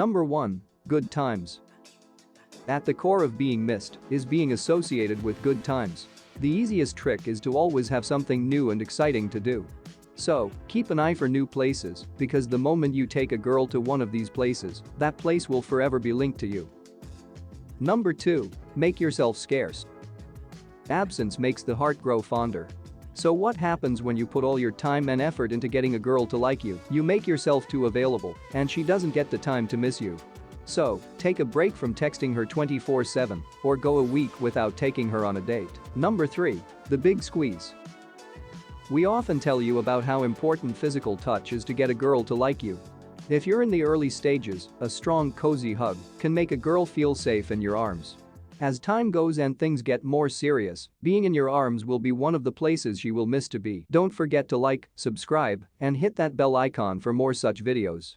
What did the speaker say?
Number 1. Good times. At the core of being missed is being associated with good times. The easiest trick is to always have something new and exciting to do. So, keep an eye for new places, because the moment you take a girl to one of these places, that place will forever be linked to you. Number 2. Make yourself scarce. Absence makes the heart grow fonder. So what happens when you put all your time and effort into getting a girl to like you? You make yourself too available, and she doesn't get the time to miss you. So, take a break from texting her 24/7 or go a week without taking her on a date. Number 3. The big squeeze. We often tell you about how important physical touch is to get a girl to like you. If you're in the early stages, a strong, cozy hug can make a girl feel safe in your arms. As time goes and things get more serious, being in your arms will be one of the places she will miss to be. Don't forget to like, subscribe, and hit that bell icon for more such videos.